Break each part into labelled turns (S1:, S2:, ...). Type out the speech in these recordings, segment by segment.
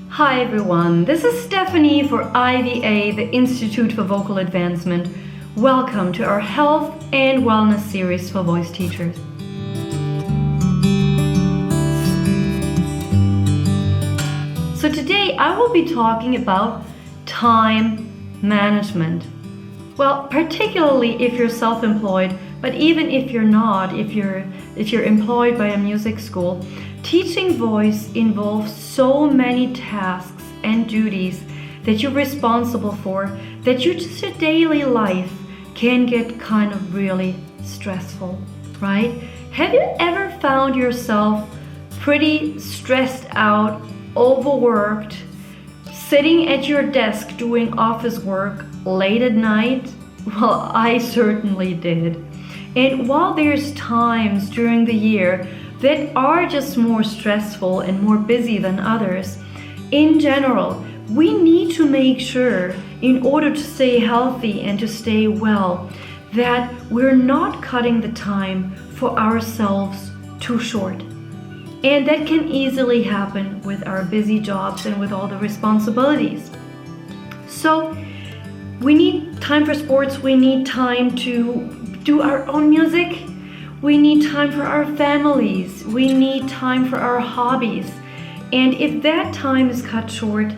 S1: Hi everyone, this is Stephanie for IVA, the Institute for Vocal Advancement. Welcome to our Health and Wellness series for voice teachers. So today I will be talking about time management. Well, particularly if you're self-employed, but even if you're not, if you're employed by a music school, teaching voice involves so many tasks and duties that you're responsible for that just your daily life can get kind of really stressful, right? Have you ever found yourself pretty stressed out, overworked, sitting at your desk doing office work late at night? Well, I certainly did. And while there's times during the year that are just more stressful and more busy than others, in general, we need to make sure, in order to stay healthy and to stay well, that we're not cutting the time for ourselves too short. And that can easily happen with our busy jobs and with all the responsibilities. So we need time for sports, we need time to do our own music, we need time for our families, we need time for our hobbies. And if that time is cut short,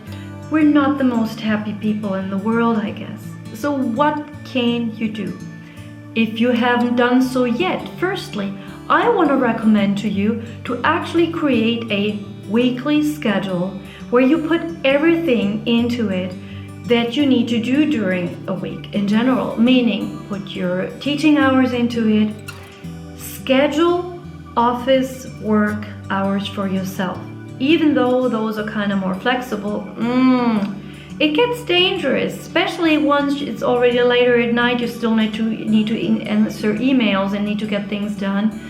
S1: we're not the most happy people in the world, I guess. So what can you do? If you haven't done so yet, firstly, I want to recommend to you to actually create a weekly schedule where you put everything into it that you need to do during a week in general, meaning put your teaching hours into it, schedule office work hours for yourself. Even though those are kind of more flexible, it gets dangerous, especially once it's already later at night. You still need to answer emails and need to get things done.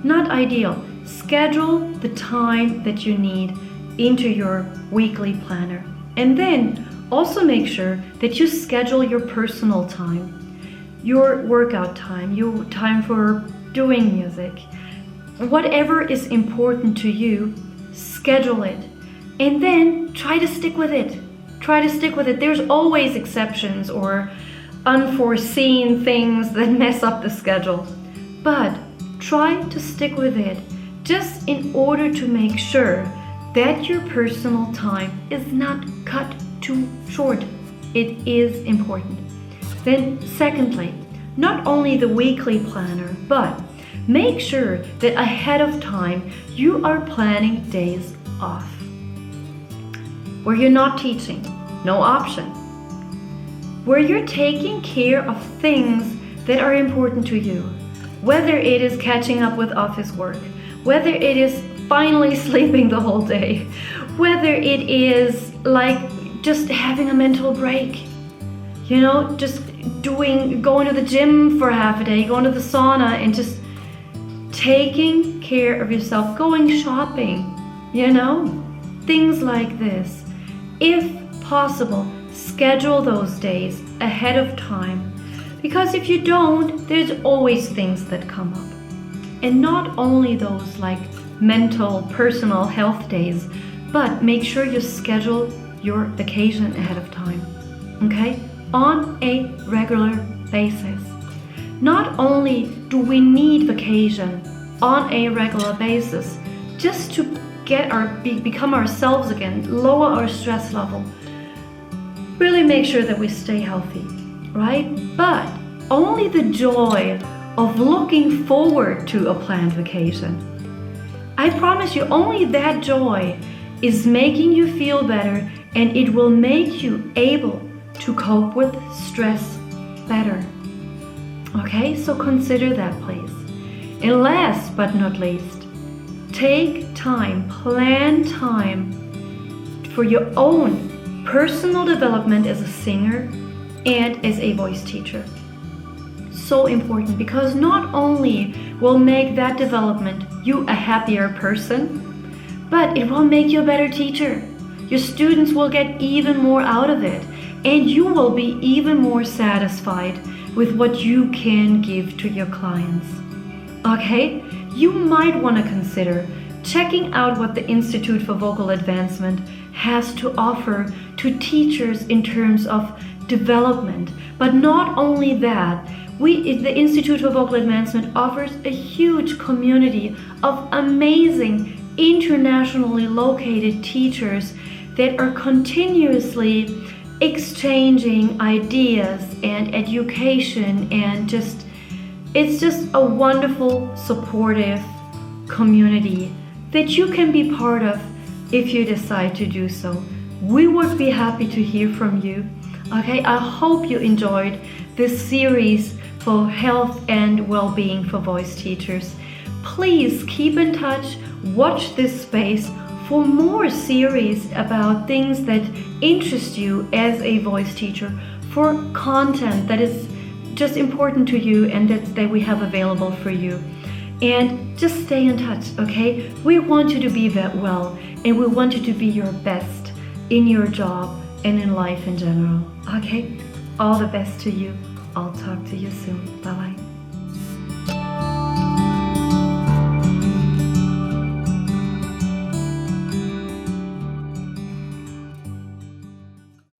S1: Not ideal. Schedule the time that you need into your weekly planner. And then also make sure that you schedule your personal time, your workout time, your time for doing music. Whatever is important to you, schedule it. And then try to stick with it. Try to stick with it. There's always exceptions or unforeseen things that mess up the schedule. But try to stick with it just in order to make sure that your personal time is not cut too short. It is important. Then secondly, not only the weekly planner, but make sure that ahead of time you are planning days off where you're not teaching, no option, where you're taking care of things that are important to you, whether it is catching up with office work, whether it is finally sleeping the whole day, whether it is like just having a mental break, just going to the gym for half a day, going to the sauna and just taking care of yourself, going shopping, things like this. If possible, schedule those days ahead of time, because if you don't, there's always things that come up. And not only those like mental, personal health days, but make sure you schedule your vacation ahead of time, okay? On a regular basis. Not only do we need vacation on a regular basis just to become ourselves again, lower our stress level, really make sure that we stay healthy, right? But only the joy of looking forward to a planned vacation, I promise you, only that joy is making you feel better, and it will make you able to cope with stress better. Okay, so consider that, please. And last but not least, take time, plan time for your own personal development as a singer and as a voice teacher. So important, because not only will make that development you a happier person, but it will make you a better teacher. Your students will get even more out of it, and you will be even more satisfied with what you can give to your clients. Okay, you might want to consider checking out what the Institute for Vocal Advancement has to offer to teachers in terms of development. But not only that, the Institute for Vocal Advancement offers a huge community of amazing internationally located teachers that are continuously exchanging ideas and education, and it's just a wonderful, supportive community that you can be part of if you decide to do so. We would be happy to hear from you. Okay, I hope you enjoyed this series for health and well-being for voice teachers. Please keep in touch, watch this space for more series about things that interest you as a voice teacher, for content that is just important to you and that we have available for you. And just stay in touch, okay? We want you to be well, and we want you to be your best in your job and in life in general, okay? All the best to you. I'll talk to you soon. Bye-bye.